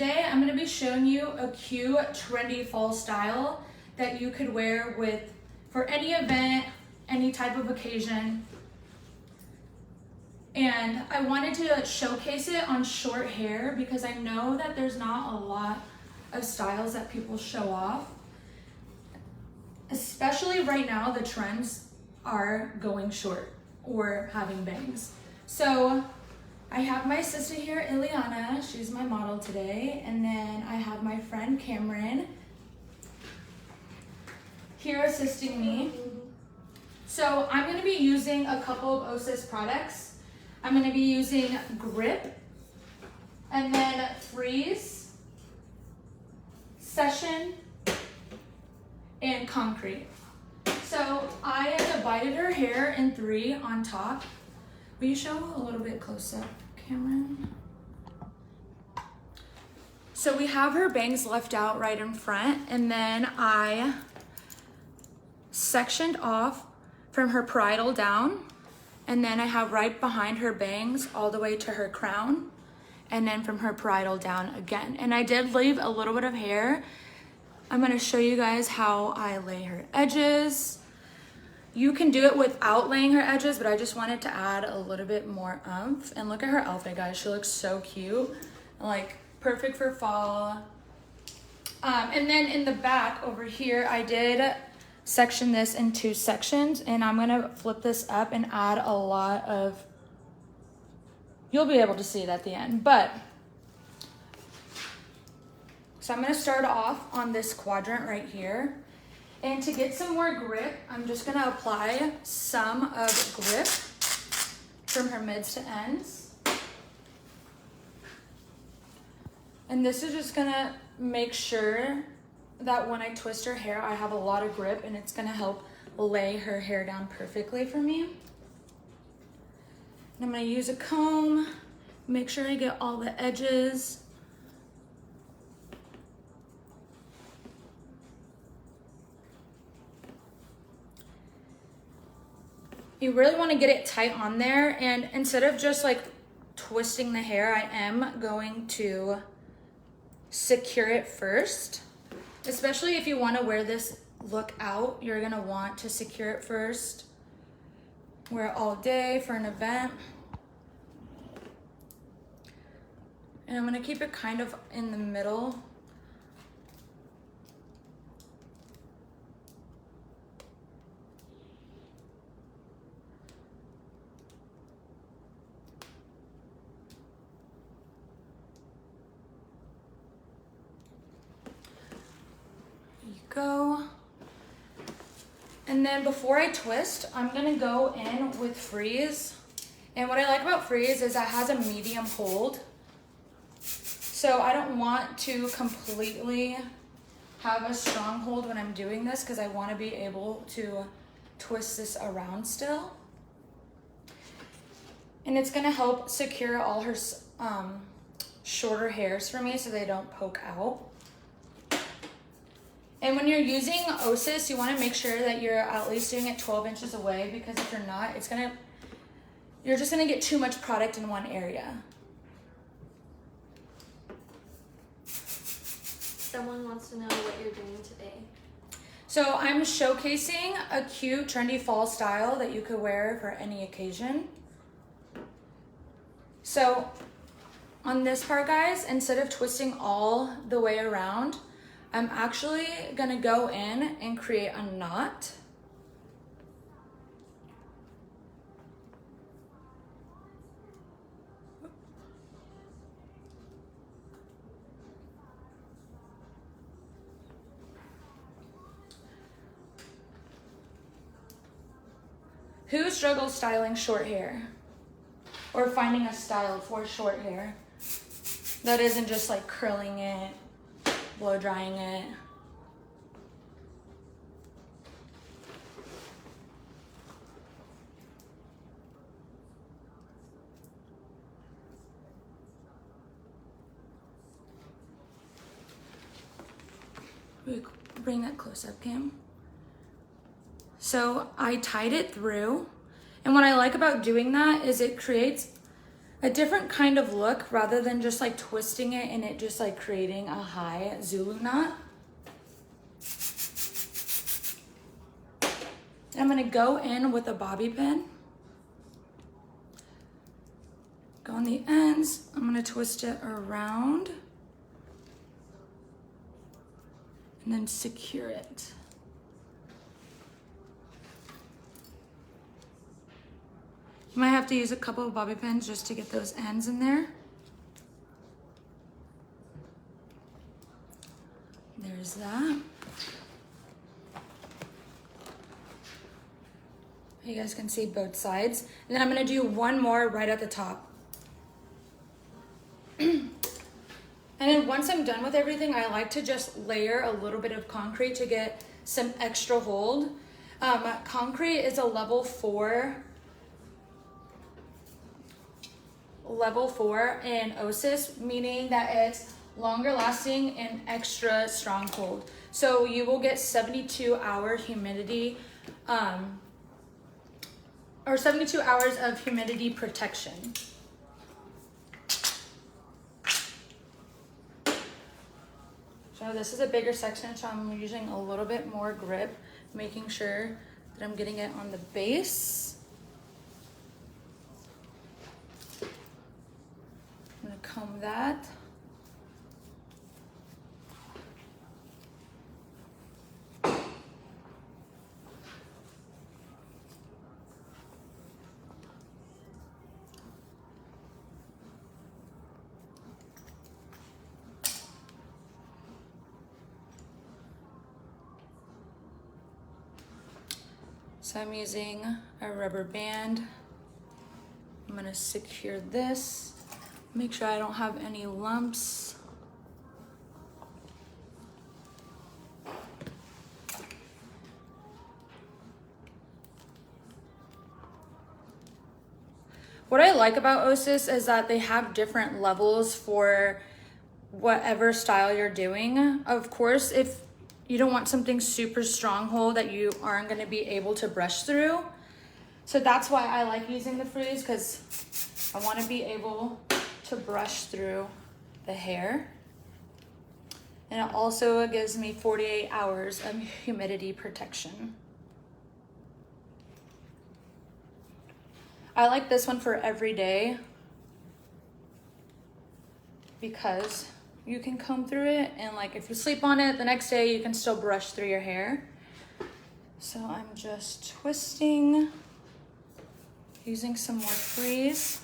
today I'm gonna be showing you a cute, trendy fall style that you could wear for any event, any type of occasion. And I wanted to showcase it on short hair because I know that there's not a lot of styles that people show off. Especially right now, the trends are going short or having bangs. So I have my sister here, Ileana, she's my model today. And then I have my friend Cameron here assisting me. So I'm gonna be using a couple of Osis products. I'm gonna be using Grip, and then Freeze, Session, and Concrete. So I divided her hair in 3 on top. Will you show a little bit close up, Cameron? So we have her bangs left out right in front, and then I sectioned off from her parietal down, and then I have right behind her bangs all the way to her crown, and then from her parietal down again. And I did leave a little bit of hair. I'm gonna show you guys how I lay her edges. You can do it without laying her edges, but I just wanted to add a little bit more oomph. And look at her outfit, guys. She looks so cute, like perfect for fall. And then in the back over here, I did section this in 2 sections, and I'm gonna flip this up and add a lot of, you'll be able to see it at the end, so I'm gonna start off on this quadrant right here. And to get some more grip, I'm just gonna apply some of Grip from her mids to ends. And this is just gonna make sure that when I twist her hair, I have a lot of grip, and it's gonna help lay her hair down perfectly for me. And I'm gonna use a comb, make sure I get all the edges. You really wanna get it tight on there, and instead of just like twisting the hair, I am going to secure it first. Especially if you want to wear this look out, you're going to want to secure it first. Wear it all day for an event. And I'm going to keep it kind of in the middle. Go. And then before I twist, I'm gonna go in with Freeze. And what I like about Freeze is that it has a medium hold. So I don't want to completely have a strong hold when I'm doing this, because I want to be able to twist this around still. And it's gonna help secure all her shorter hairs for me so they don't poke out. And when you're using Osis, you want to make sure that you're at least doing it 12 inches away, because if you're not, you're just gonna get too much product in one area. Someone wants to know what you're doing today. So I'm showcasing a cute, trendy fall style that you could wear for any occasion. So on this part, guys, instead of twisting all the way around, I'm actually gonna go in and create a knot. Who struggles styling short hair? Or finding a style for short hair that isn't just like curling it, blow drying it? Bring that close up, Cam. So I tied it through, and what I like about doing that is it creates a different kind of look rather than just like twisting it and it just like creating a high Zulu knot. I'm gonna go in with a bobby pin. Go on the ends. I'm gonna twist it around and then secure it. You might have to use a couple of bobby pins just to get those ends in there. There's that. You guys can see both sides. And then I'm gonna do one more right at the top. And then once I'm done with everything, I like to just layer a little bit of concrete to get some extra hold. Concrete is a level 4 in OSIS, meaning that it's longer lasting and extra strong hold. So you will get 72-hour humidity, or 72 hours of humidity protection. So this is a bigger section, so I'm using a little bit more grip, making sure that I'm getting it on the base. I'm gonna comb that. So I'm using a rubber band. I'm gonna secure this. Make sure I don't have any lumps. What I like about OSIS is that they have different levels for whatever style you're doing. Of course, if you don't want something super strong hold that you aren't gonna be able to brush through. So that's why I like using the freeze, because I wanna be able to brush through the hair. And it also gives me 48 hours of humidity protection. I like this one for every day because you can comb through it, and like if you sleep on it the next day, you can still brush through your hair. So I'm just twisting, using some more freeze,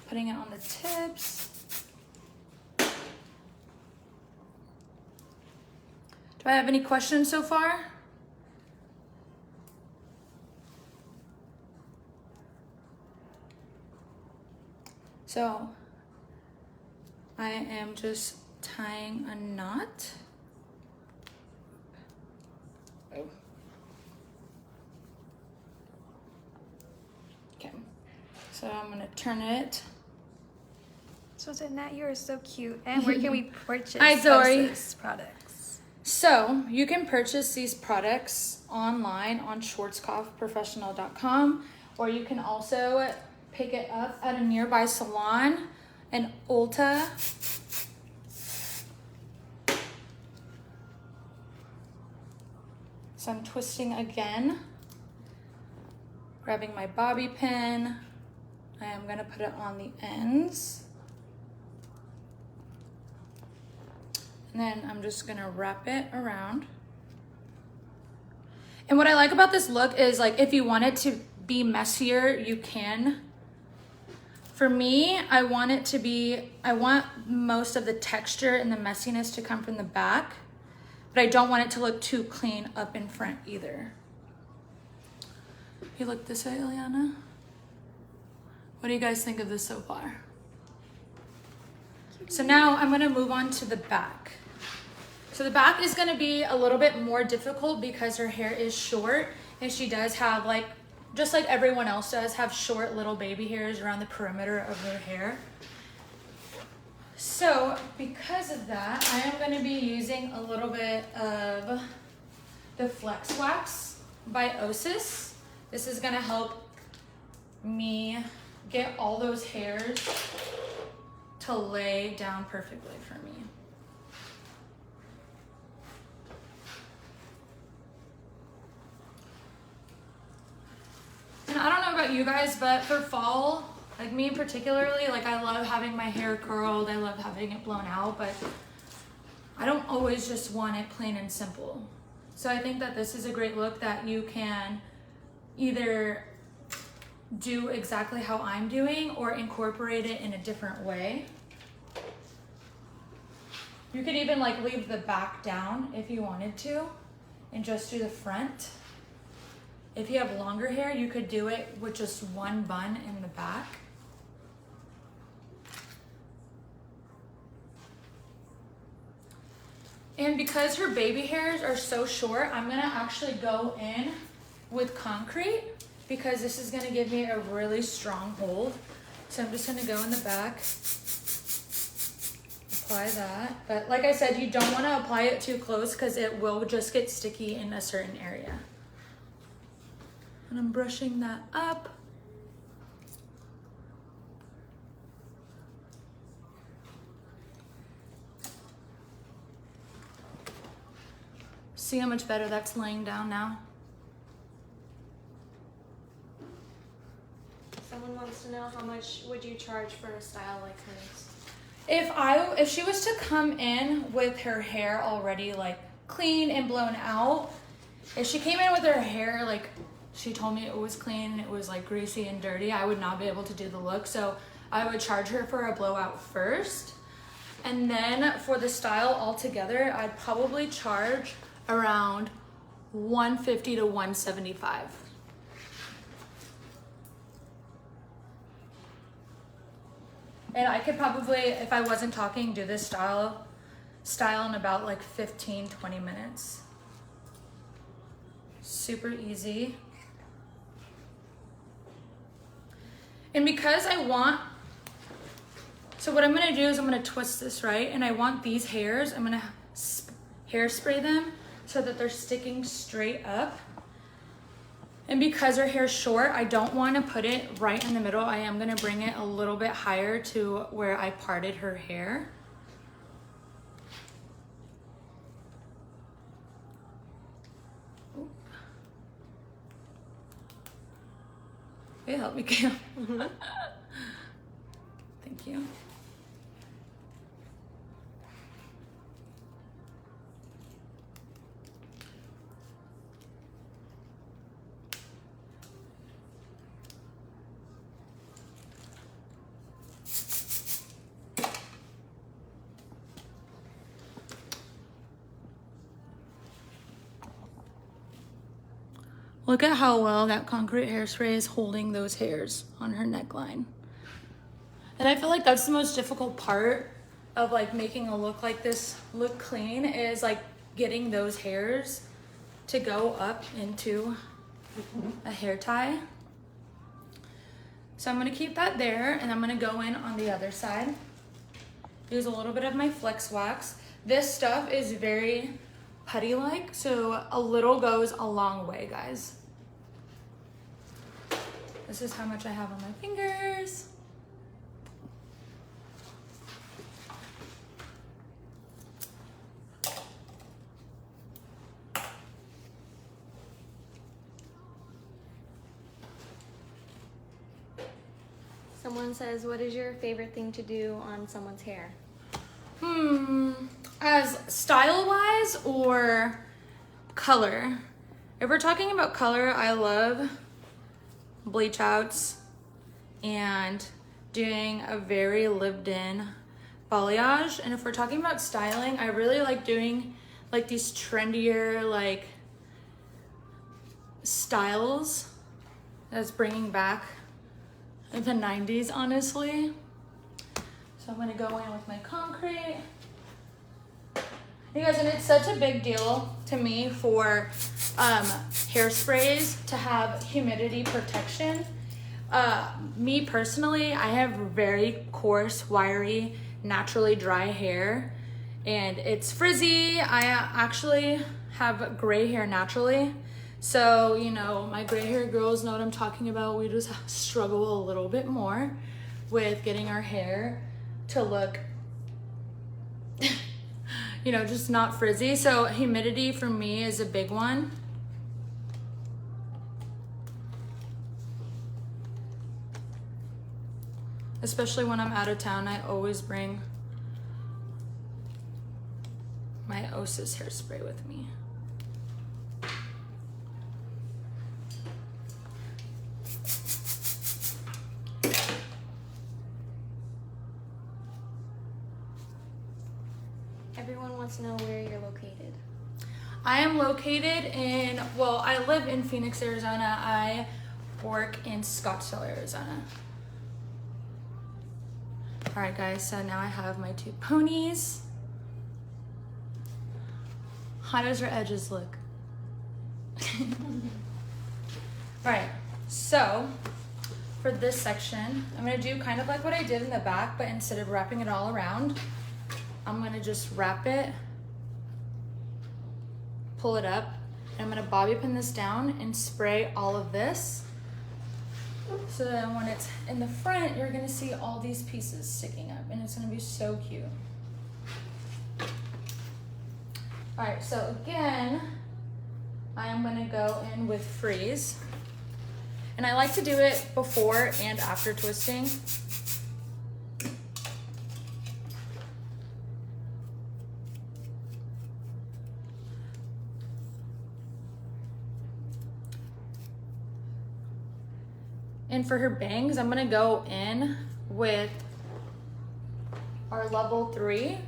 putting it on the tips. Do I have any questions so far? So I am just tying a knot. Oh. Okay, so I'm gonna turn it. So Nat, you are so cute. And where can we purchase Hi, Zoe. OSIS products? So you can purchase these products online on schwarzkopfprofessional.com, or you can also pick it up at a nearby salon, an Ulta. So I'm twisting again, grabbing my bobby pin. I am gonna put it on the ends. And then I'm just gonna wrap it around. And what I like about this look is, like, if you want it to be messier, you can. For me, I want most of the texture and the messiness to come from the back, but I don't want it to look too clean up in front either. You look this way, Ileana? What do you guys think of this so far? So now I'm gonna move on to the back. So the back is gonna be a little bit more difficult because her hair is short, and she does have, like, just like everyone else does, have short little baby hairs around the perimeter of her hair. So because of that, I am gonna be using a little bit of the Flex Wax by OSIS. This is gonna help me get all those hairs to lay down perfectly for me. And I don't know about you guys, but for fall, like me particularly, like I love having my hair curled, I love having it blown out, but I don't always just want it plain and simple. So I think that this is a great look that you can either do exactly how I'm doing or incorporate it in a different way. You could even like leave the back down if you wanted to and just do the front. If you have longer hair, you could do it with just one bun in the back. And because her baby hairs are so short, I'm gonna actually go in with concrete because this is gonna give me a really strong hold. So I'm just gonna go in the back, apply that. But like I said, you don't wanna apply it too close because it will just get sticky in a certain area. And I'm brushing that up. See how much better that's laying down now? Someone wants to know how much would you charge for a style like hers? If she was to come in with her hair already like clean and blown out, if she came in with her hair like she told me it was clean and it was like greasy and dirty, I would not be able to do the look. So I would charge her for a blowout first. And then for the style altogether, I'd probably charge around $150 to $175. And I could probably, if I wasn't talking, do this style in about like 15, 20 minutes. Super easy. And because I want, so what I'm gonna do is I'm gonna twist this, right? And I want these hairs, I'm gonna hairspray them so that they're sticking straight up. And because her hair's short, I don't want to put it right in the middle. I am going to bring it a little bit higher to where I parted her hair. Hey, help me, Cam. Thank you. Look at how well that concrete hairspray is holding those hairs on her neckline. And I feel like that's the most difficult part of like making a look like this look clean is like getting those hairs to go up into a hair tie. So I'm gonna keep that there and I'm gonna go in on the other side. Use a little bit of my Flex Wax. This stuff is very putty-like, so a little goes a long way, guys. This is how much I have on my fingers. Someone says, what is your favorite thing to do on someone's hair? As style-wise or color? If we're talking about color, I love bleach outs and doing a very lived-in balayage. And if we're talking about styling, I really like doing like these trendier like styles that's bringing back the 90s, honestly. So I'm gonna go in with my concrete. You guys, and it's such a big deal to me for hairsprays to have humidity protection. Me personally, I have very coarse, wiry, naturally dry hair, and it's frizzy. I actually have gray hair naturally, So, you know, my gray hair girls know what I'm talking about. We just struggle a little bit more with getting our hair to look, you know, just not frizzy. So humidity for me is a big one. Especially when I'm out of town, I always bring my Osis hairspray with me. Everyone wants to know where you're located. I am located in, well, I live in Phoenix, Arizona. I work in Scottsdale, Arizona. All right, guys, so now I have my 2 ponies. How does your edges look? All right, so for this section, I'm gonna do kind of like what I did in the back, but instead of wrapping it all around, I'm gonna just wrap it, pull it up, and I'm gonna bobby pin this down and spray all of this. So then when it's in the front, you're gonna see all these pieces sticking up, and it's gonna be so cute. All right, so again, I am gonna go in with freeze. And I like to do it before and after twisting. And for her bangs, I'm gonna go in with our level 3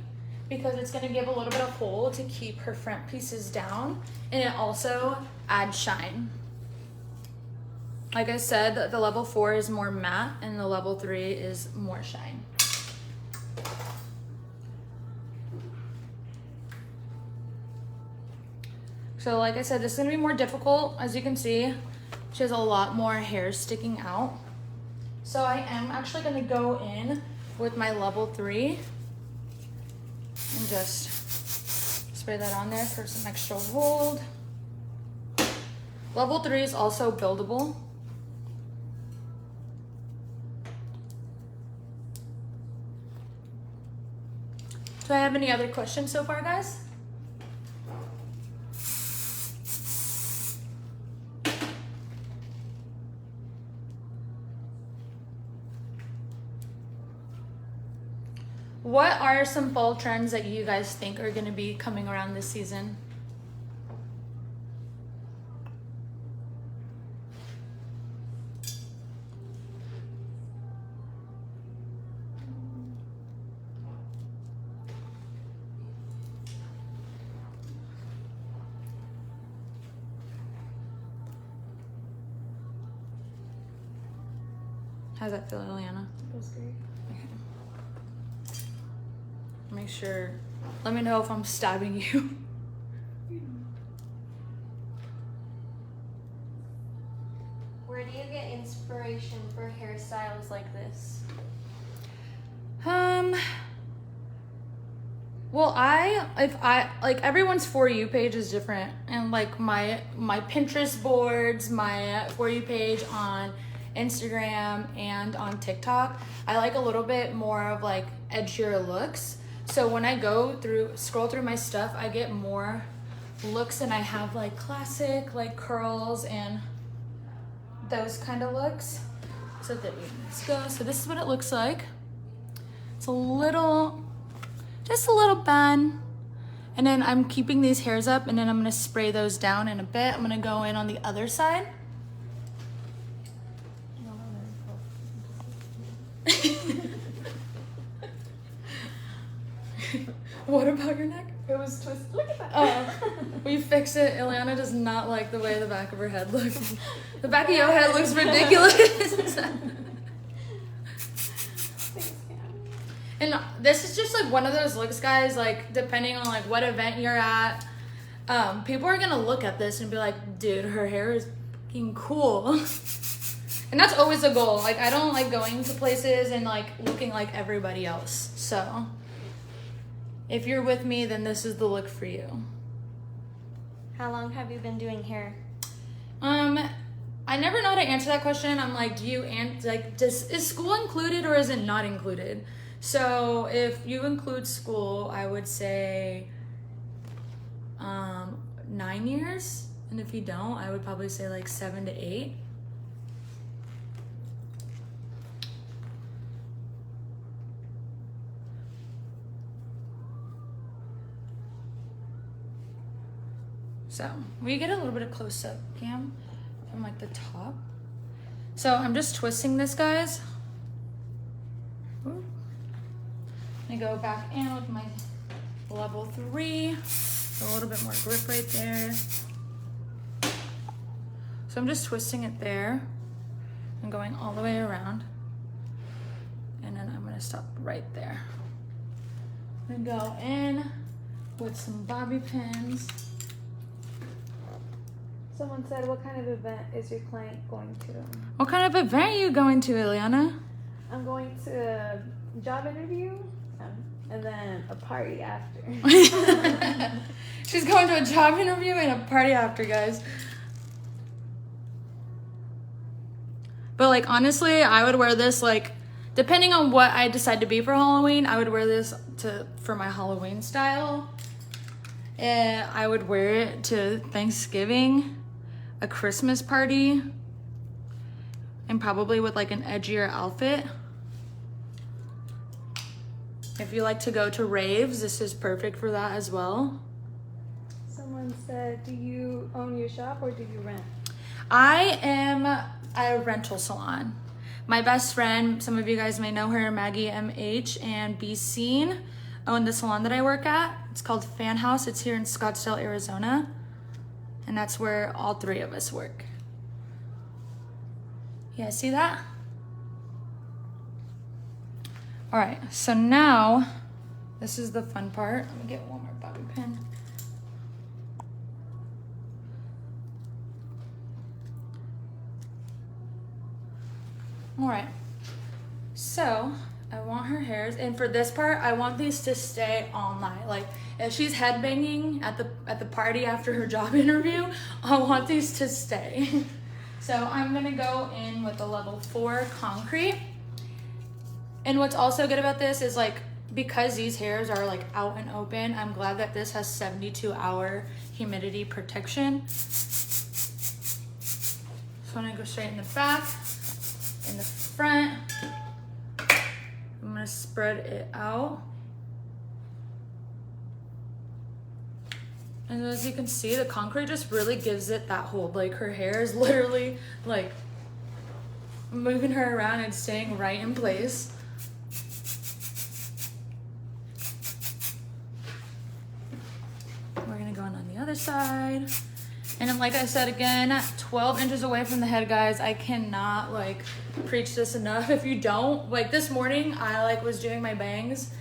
because it's gonna give a little bit of hold to keep her front pieces down, and it also adds shine. Like I said, the level 4 is more matte and the level 3 is more shine. So like I said, this is gonna be more difficult. As you can see, she has a lot more hair sticking out. So I am actually gonna go in with my level 3 and just spray that on there for some extra hold. Level 3 is also buildable. Do I have any other questions so far, guys? What are some fall trends that you guys think are going to be coming around this season? How's that feel, Ileana? Feels great. Make sure, let me know if I'm stabbing you. Where do you get inspiration for hairstyles like this? Well, like everyone's For You page is different, and like my Pinterest boards, my For You page on Instagram and on TikTok, I like a little bit more of like edgier looks. So when I scroll through my stuff, I get more looks, and I have like classic like curls and those kind of looks. So there you go. So this is what it looks like. It's just a little bun. And then I'm keeping these hairs up, and then I'm gonna spray those down in a bit. I'm gonna go in on the other side. What about your neck? It was twisted. Look at that. We fix it. Ileana does not like the way the back of her head looks. The back of your head looks ridiculous. And this is just like one of those looks, guys, like depending on like what event you're at, people are gonna look at this and be like, dude, her hair is fucking cool. And that's always the goal. Like, I don't like going to places and like looking like everybody else. So if you're with me, then this is the look for you. How long have you been doing hair? I never know how to answer that question. I'm like, is school included or is it not included? So if you include school, I would say 9 years. And if you don't, I would probably say like 7 to 8. So we get a little bit of close up, Cam, from like the top. So I'm just twisting this, guys. Ooh. I go back in with my level 3. A little bit more grip right there. So I'm just twisting it there and going all the way around. And then I'm gonna stop right there. And go in with some bobby pins. Someone said, what kind of event is your client going to? What kind of event are you going to, Ileana? I'm going to a job interview and then a party after. She's going to a job interview and a party after, guys. But like, honestly, I would wear this, like, depending on what I decide to be for Halloween, I would wear this for my Halloween style. And I would wear it to Thanksgiving, a Christmas party, and probably with like an edgier outfit. If you like to go to raves, this is perfect for that as well. Someone said, do you own your shop or do you rent? I am a rental salon. My best friend, some of you guys may know her, Maggie MH and Be Seen, own the salon that I work at. It's called Fan House. It's here in Scottsdale, Arizona. And that's where all 3 of us work. You guys see that? All right, so now, this is the fun part. Let me get one more bobby pin. All right, so I want her hairs, and for this part, I want these to stay all night. Like, if she's headbanging at the party after her job interview, I want these to stay. So I'm gonna go in with the level 4 concrete. And what's also good about this is, like, because these hairs are like out and open, I'm glad that this has 72-hour humidity protection. So I'm gonna go straight in the back, in the front. I'm gonna spread it out. And as you can see, the concrete just really gives it that hold. Like, her hair is literally like moving her around and staying right in place. We're gonna go on the other side. And then, like I said, again, 12 inches away from the head, guys. I cannot like preach this enough. If you don't, like, this morning I like was doing my bangs,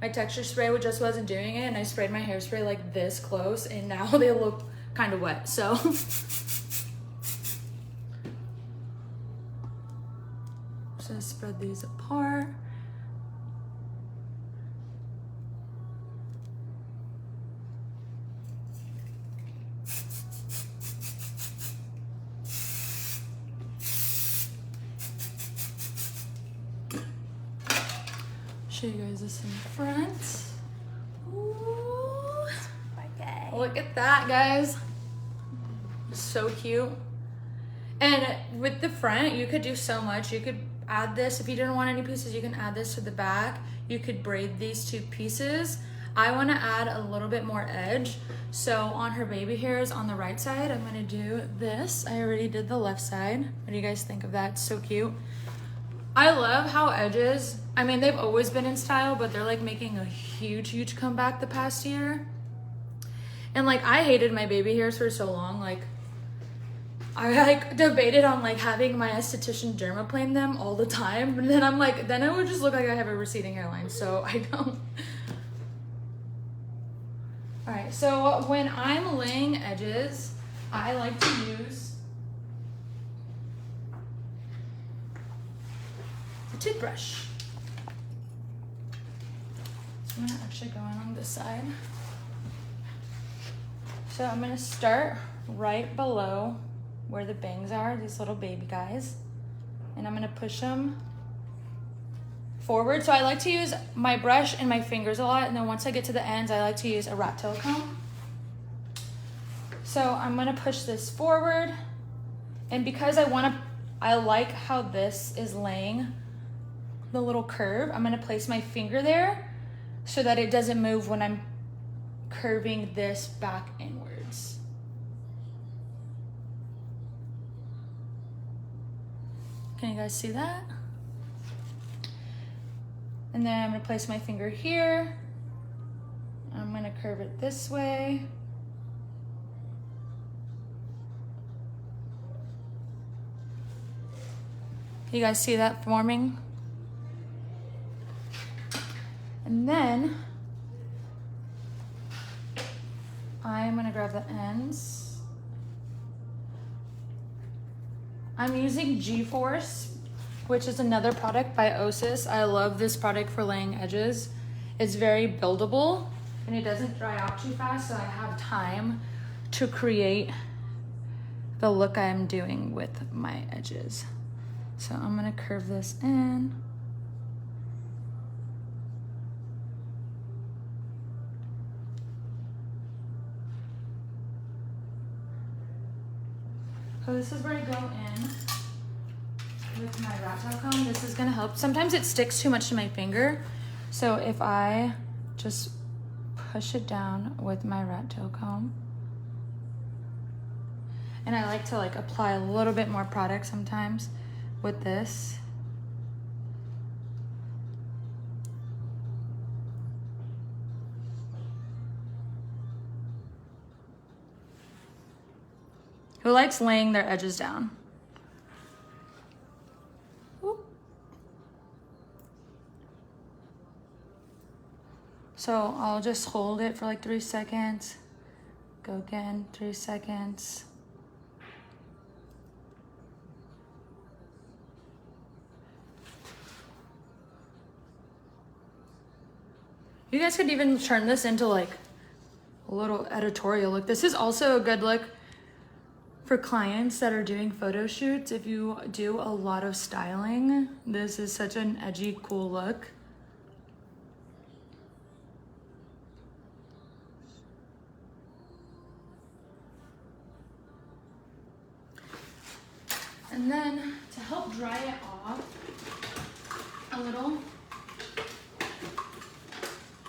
my texture spray just wasn't doing it, and I sprayed my hairspray like this close, and now they look kind of wet. So just spread these apart. Show you guys this in front. Ooh. Okay. Look at that, guys. So cute. And with the front, you could do so much. You could add this. If you didn't want any pieces, you can add this to the back. You could braid these 2 pieces. I want to add a little bit more edge. So on her baby hairs on the right side, I'm going to do this. I already did the left side. What do you guys think of that? It's so cute. I love how edges, I mean, they've always been in style, but they're like making a huge comeback the past year. And like, I hated my baby hairs for so long. Like, I like debated on like having my esthetician dermaplane them all the time. And then I'm like, then it would just look like I have a receding hairline. So I don't. All right, so when I'm laying edges, I like to use toothbrush. So I'm gonna actually go in on this side. So I'm gonna start right below where the bangs are, these little baby guys. And I'm gonna push them forward. So I like to use my brush and my fingers a lot, and then once I get to the ends, I like to use a rat tail comb. So I'm gonna push this forward, and because I like how this is laying the little curve, I'm gonna place my finger there so that it doesn't move when I'm curving this back inwards. Can you guys see that? And then I'm gonna place my finger here. I'm gonna curve it this way. You guys see that forming? And then I'm gonna grab the ends. I'm using G-Force, which is another product by Osis. I love this product for laying edges. It's very buildable and it doesn't dry out too fast, so I have time to create the look I'm doing with my edges. So I'm gonna curve this in. So this is where I go in with my rat tail comb. This is gonna help. Sometimes it sticks too much to my finger. So if I just push it down with my rat tail comb, and I like to like apply a little bit more product sometimes with this. Who likes laying their edges down? Whoop. So I'll just hold it for like 3 seconds. Go again, 3 seconds. You guys could even turn this into like a little editorial look. This is also a good look for clients that are doing photo shoots. If you do a lot of styling, this is such an edgy, cool look. And then to help dry it off a little,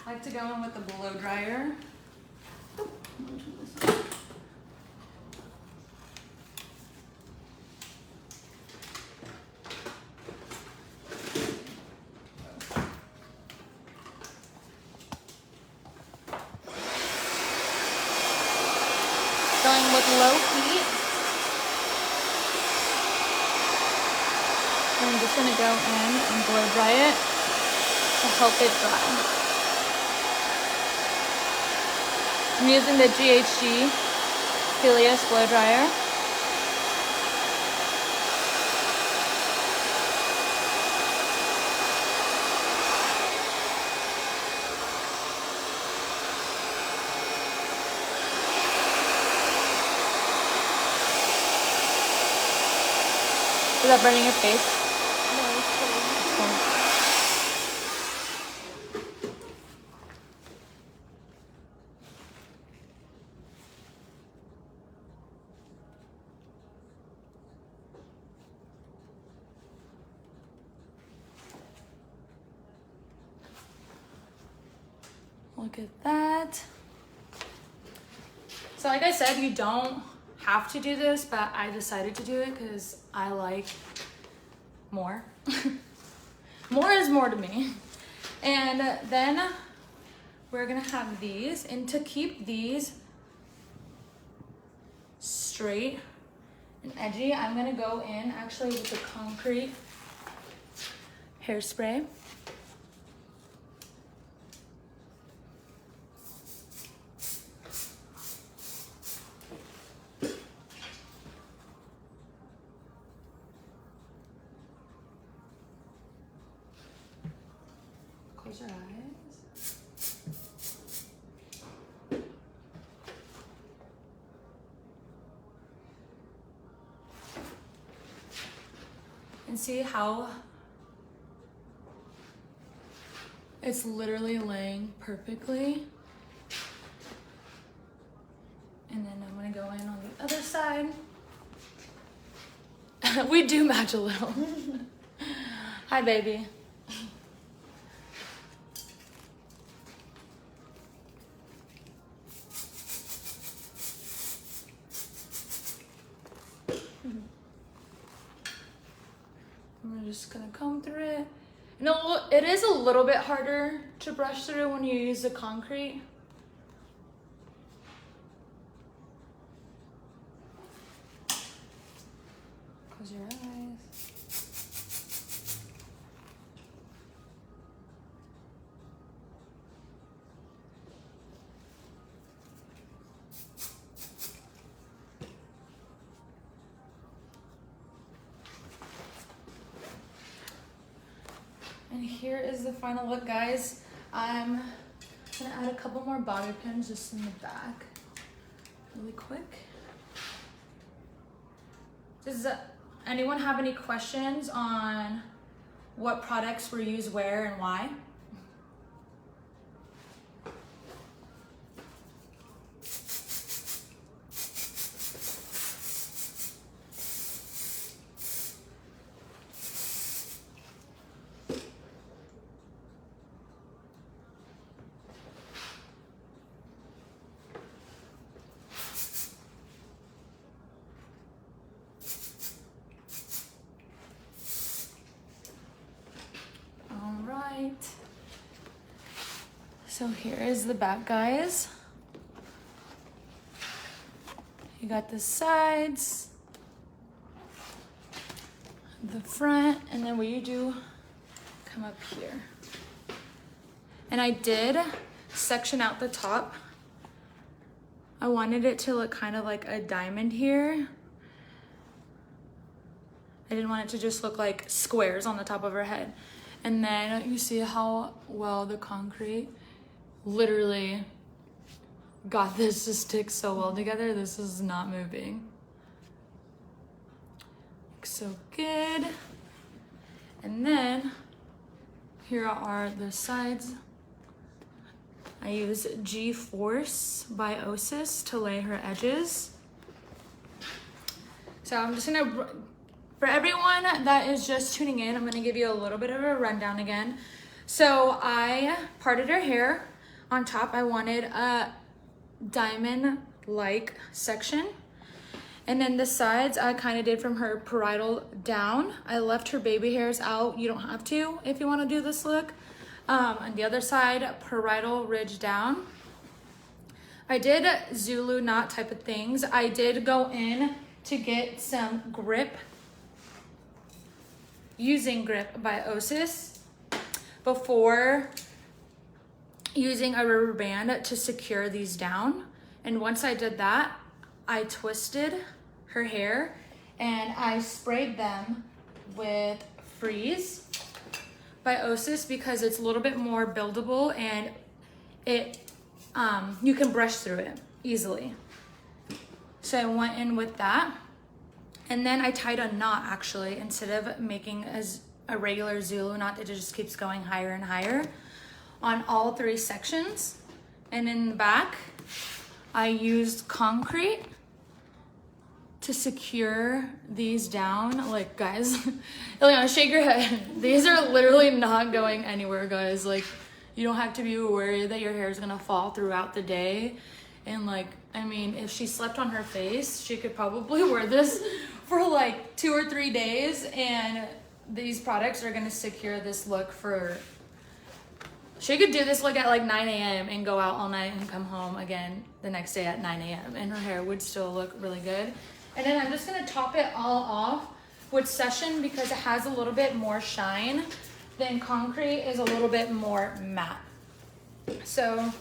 I like to go in with the blow dryer. Oh, I'm gonna turn this on. Going with low heat. I'm just gonna go in and blow dry it to help it dry. I'm using the GHG Helios blow dryer. Is that burning your face? No, it's cool. Look at that. So like I said, you don't have to do this, but I decided to do it because I like more. More is more to me. And then we're gonna have these, and to keep these straight and edgy, I'm gonna go in actually with the concrete hairspray. Close your eyes. and see how it's literally laying perfectly. And then I'm gonna go in on the other side. We do match a little. Hi, baby. I'm just gonna comb through it. No, it is a little bit harder to brush through when you use the concrete. Close your eyes. And here is the final look, guys. I'm gonna add a couple more bobby pins just in the back really quick. Does anyone have any questions on what products were used where and why? So here is the back, guys. You got the sides, the front, and then what you do, come up here. And I did section out the top. I wanted it to look kind of like a diamond here. I didn't want it to just look like squares on the top of her head. And then you see how well the concrete literally got this to stick so well together. This is not moving. Looks so good. And then here are the sides. I use G-Force by Osis to lay her edges. So I'm just gonna, for everyone that is just tuning in, I'm gonna give you a little bit of a rundown again. So I parted her hair. On top, I wanted a diamond-like section. And then the sides, I kind of did from her parietal down. I left her baby hairs out. You don't have to if you want to do this look. On the other side, parietal ridge down. I did Zulu knot type of things. I did go in to get some grip, using Grip by Osis, before using a rubber band to secure these down. And once I did that, I twisted her hair and I sprayed them with Freeze by Osis because it's a little bit more buildable and it you can brush through it easily. So I went in with that, and then I tied a knot actually instead of making as a regular Zulu knot that just keeps going higher and higher on all 3 sections. And in the back, I used concrete to secure these down. Like, guys, Ileana, shake your head. These are literally not going anywhere, guys. Like, you don't have to be worried that your hair is gonna fall throughout the day. And like, I mean, if she slept on her face, she could probably wear this for like 2 or 3 days, and these products are gonna secure this look for, she could do this look at like 9 a.m. and go out all night and come home again the next day at 9 a.m. and her hair would still look really good. And then I'm just gonna top it all off with Session because it has a little bit more shine than concrete is a little bit more matte. So I'm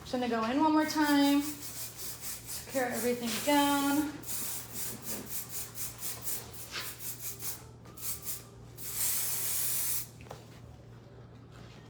just gonna go in one more time, secure everything down.